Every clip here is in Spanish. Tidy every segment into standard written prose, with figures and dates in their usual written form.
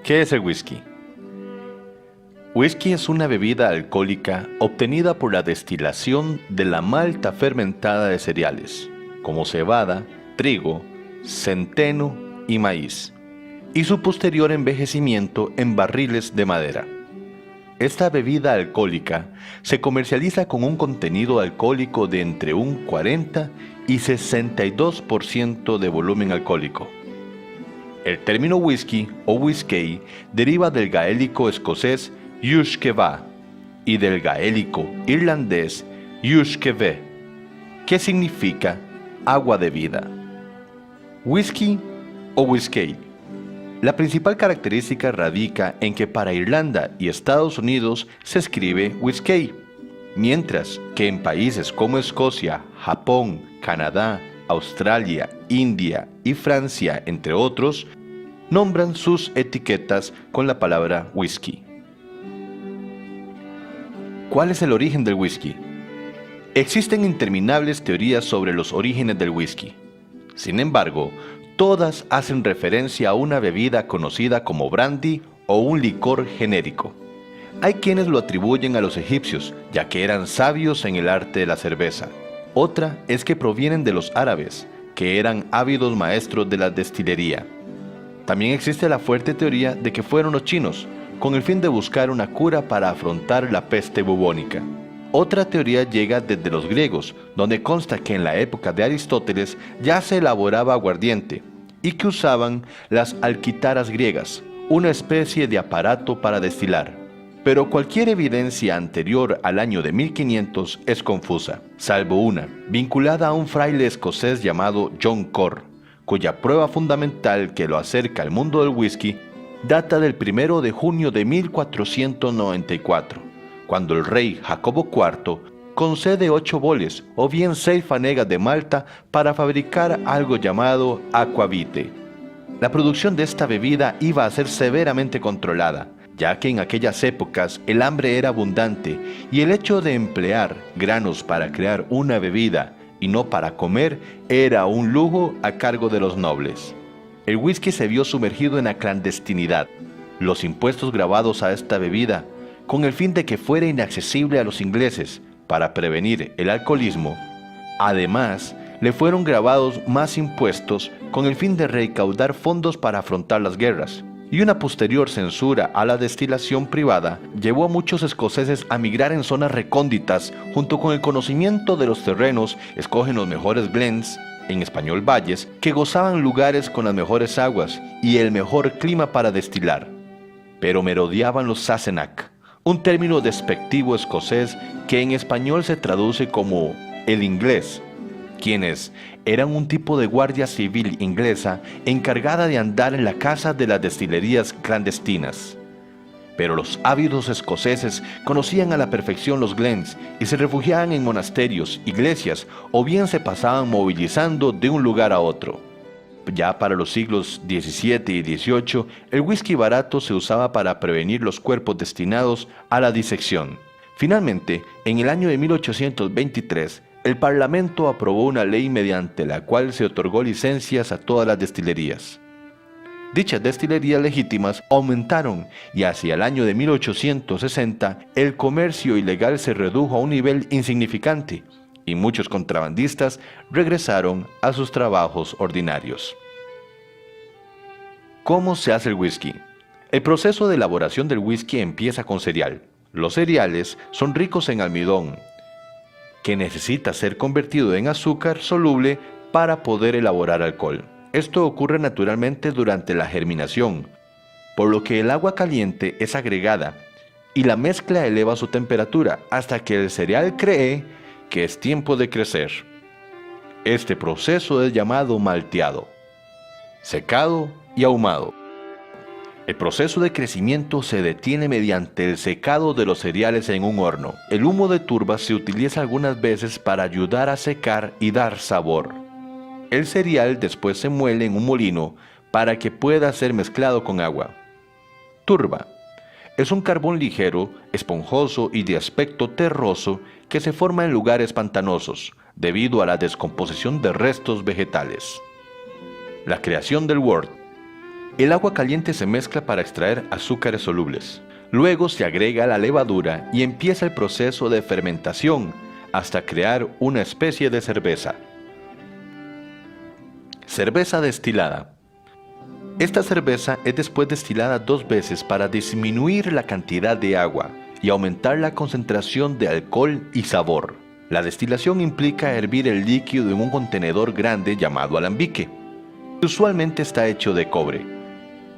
¿Qué es el whisky? Whisky es una bebida alcohólica obtenida por la destilación de la malta fermentada de cereales, como cebada, trigo, centeno y maíz, y su posterior envejecimiento en barriles de madera. Esta bebida alcohólica se comercializa con un contenido alcohólico de entre un 40 y 62% de volumen alcohólico. El término whisky o whiskey deriva del gaélico escocés Uisce-va y del gaélico irlandés Uisce-ve, que significa agua de vida. Whisky o whiskey. La principal característica radica en que para Irlanda y Estados Unidos se escribe whiskey, mientras que en países como Escocia, Japón, Canadá, Australia, India y Francia, entre otros, nombran sus etiquetas con la palabra whisky. ¿Cuál es el origen del whisky? Existen interminables teorías sobre los orígenes del whisky. Sin embargo, todas hacen referencia a una bebida conocida como brandy o un licor genérico. Hay quienes lo atribuyen a los egipcios, ya que eran sabios en el arte de la cerveza. Otra es que provienen de los árabes, que eran ávidos maestros de la destilería. También existe la fuerte teoría de que fueron los chinos, con el fin de buscar una cura para afrontar la peste bubónica. Otra teoría llega desde los griegos, donde consta que en la época de Aristóteles ya se elaboraba aguardiente y que usaban las alquitaras griegas, una especie de aparato para destilar. Pero cualquier evidencia anterior al año de 1500 es confusa, salvo una, vinculada a un fraile escocés llamado John Corr, cuya prueba fundamental que lo acerca al mundo del whisky data del 1 de junio de 1494, cuando el rey Jacobo IV concede 8 boles o bien 6 fanegas de malta para fabricar algo llamado aquavite. La producción de esta bebida iba a ser severamente controlada, ya que en aquellas épocas el hambre era abundante y el hecho de emplear granos para crear una bebida y no para comer era un lujo a cargo de los nobles. El whisky se vio sumergido en la clandestinidad. Los impuestos grabados a esta bebida, con el fin de que fuera inaccesible a los ingleses para prevenir el alcoholismo, además le fueron grabados más impuestos con el fin de recaudar fondos para afrontar las guerras. Y una posterior censura a la destilación privada llevó a muchos escoceses a migrar en zonas recónditas. Junto con el conocimiento de los terrenos, escogen los mejores glens, en español valles, que gozaban lugares con las mejores aguas y el mejor clima para destilar. Pero merodeaban los Sassenach, un término despectivo escocés que en español se traduce como el inglés, quienes eran un tipo de guardia civil inglesa encargada de andar en la casa de las destilerías clandestinas. Pero los ávidos escoceses conocían a la perfección los glens y se refugiaban en monasterios, iglesias o bien se pasaban movilizando de un lugar a otro. Ya para los siglos XVII y XVIII, el whisky barato se usaba para prevenir los cuerpos destinados a la disección. Finalmente, en el año de 1823, el Parlamento aprobó una ley mediante la cual se otorgó licencias a todas las destilerías. Dichas destilerías legítimas aumentaron y hacia el año de 1860 el comercio ilegal se redujo a un nivel insignificante y muchos contrabandistas regresaron a sus trabajos ordinarios. ¿Cómo se hace el whisky? El proceso de elaboración del whisky empieza con cereal. Los cereales son ricos en almidón, que necesita ser convertido en azúcar soluble para poder elaborar alcohol. Esto ocurre naturalmente durante la germinación, por lo que el agua caliente es agregada y la mezcla eleva su temperatura hasta que el cereal cree que es tiempo de crecer. Este proceso es llamado malteado, secado y ahumado. El proceso de crecimiento se detiene mediante el secado de los cereales en un horno. El humo de turba se utiliza algunas veces para ayudar a secar y dar sabor. El cereal después se muele en un molino para que pueda ser mezclado con agua. Turba es un carbón ligero, esponjoso y de aspecto terroso que se forma en lugares pantanosos debido a la descomposición de restos vegetales. La creación del wort. El agua caliente se mezcla para extraer azúcares solubles. Luego se agrega la levadura y empieza el proceso de fermentación hasta crear una especie de cerveza. Cerveza destilada. Esta cerveza es después destilada 2 veces para disminuir la cantidad de agua y aumentar la concentración de alcohol y sabor. La destilación implica hervir el líquido en un contenedor grande llamado alambique. Usualmente está hecho de cobre.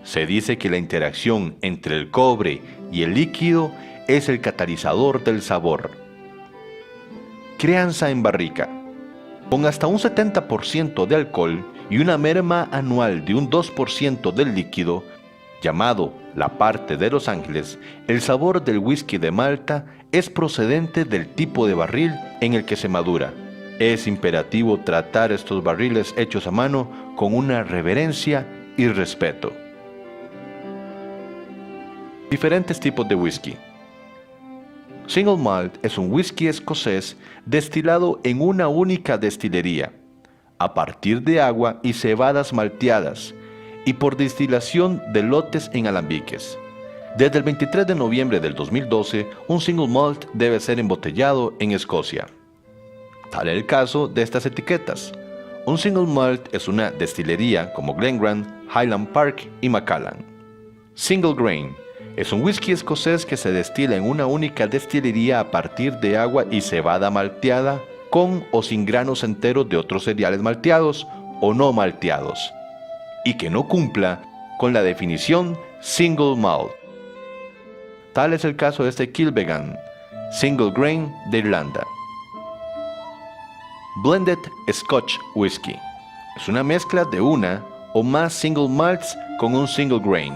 Se dice que la interacción entre el cobre y el líquido es el catalizador del sabor. Crianza en barrica. Con hasta un 70% de alcohol y una merma anual de un 2% del líquido, llamado la parte de Los Ángeles, el sabor del whisky de Malta es procedente del tipo de barril en el que se madura. Es imperativo tratar estos barriles hechos a mano con una reverencia y respeto. Diferentes tipos de whisky. Single Malt es un whisky escocés destilado en una única destilería, a partir de agua y cebadas malteadas, y por destilación de lotes en alambiques. Desde el 23 de noviembre del 2012, un Single Malt debe ser embotellado en Escocia. Tal es el caso de estas etiquetas. Un Single Malt es una destilería como Glengrant, Highland Park y Macallan. Single Grain es un whisky escocés que se destila en una única destilería a partir de agua y cebada malteada, con o sin granos enteros de otros cereales malteados o no malteados, y que no cumpla con la definición Single Malt. Tal es el caso de este Kilbeggan, Single Grain de Irlanda. Blended Scotch Whisky es una mezcla de una o más single malts con un single grain.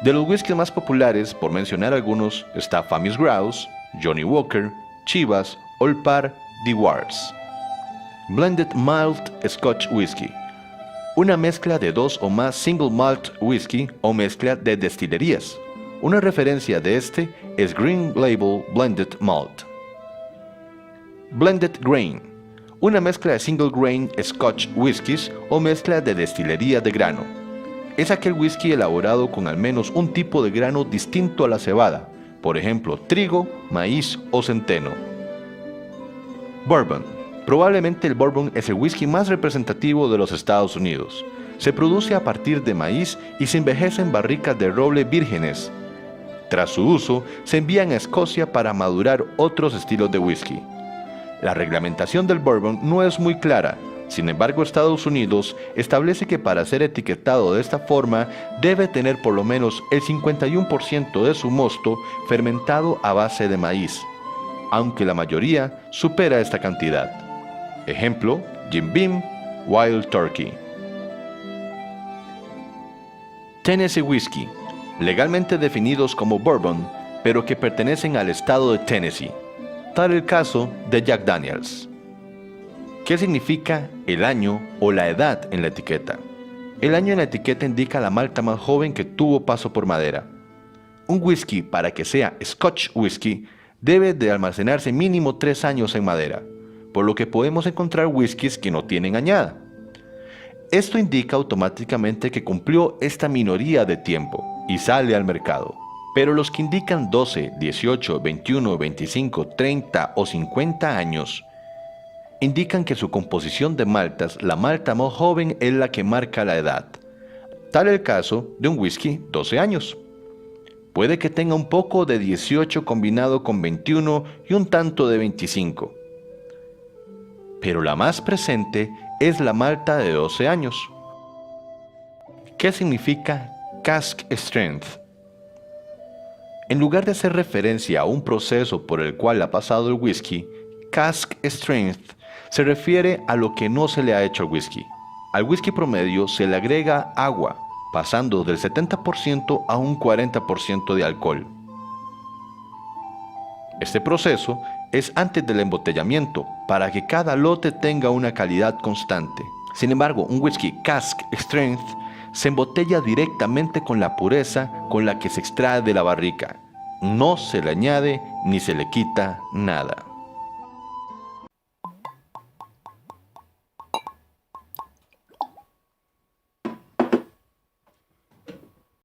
De los whiskies más populares, por mencionar algunos, está Famous Grouse, Johnnie Walker, Chivas, Old Parr, Dewar's. Blended Malt Scotch Whisky, una mezcla de 2 o más single malt whisky o mezcla de destilerías. Una referencia de este es Green Label Blended Malt. Blended Grain, una mezcla de single grain Scotch whiskies o mezcla de destilería de grano. Es aquel whisky elaborado con al menos un tipo de grano distinto a la cebada, por ejemplo, trigo, maíz o centeno. Bourbon. Probablemente el bourbon es el whisky más representativo de los Estados Unidos. Se produce a partir de maíz y se envejece en barricas de roble vírgenes. Tras su uso, se envían a Escocia para madurar otros estilos de whisky. La reglamentación del bourbon no es muy clara. Sin embargo, Estados Unidos establece que para ser etiquetado de esta forma debe tener por lo menos el 51% de su mosto fermentado a base de maíz, aunque la mayoría supera esta cantidad. Ejemplo, Jim Beam, Wild Turkey. Tennessee Whiskey, legalmente definidos como bourbon, pero que pertenecen al estado de Tennessee. Tal el caso de Jack Daniels. ¿Qué significa el año o la edad en la etiqueta? El año en la etiqueta indica la malta más joven que tuvo paso por madera. Un whisky, para que sea Scotch whisky, debe de almacenarse mínimo 3 años en madera, por lo que podemos encontrar whiskies que no tienen añada. Esto indica automáticamente que cumplió esta minoría de tiempo y sale al mercado. Pero los que indican 12, 18, 21, 25, 30 o 50 años indican que su composición de maltas, la malta más joven es la que marca la edad. Tal el caso de un whisky 12 años. Puede que tenga un poco de 18 combinado con 21 y un tanto de 25. Pero la más presente es la malta de 12 años. ¿Qué significa cask strength? En lugar de hacer referencia a un proceso por el cual ha pasado el whisky, cask strength se refiere a lo que no se le ha hecho al whisky. Al whisky promedio se le agrega agua, pasando del 70% a un 40% de alcohol. Este proceso es antes del embotellamiento, para que cada lote tenga una calidad constante. Sin embargo, un whisky cask strength se embotella directamente con la pureza con la que se extrae de la barrica. No se le añade ni se le quita nada.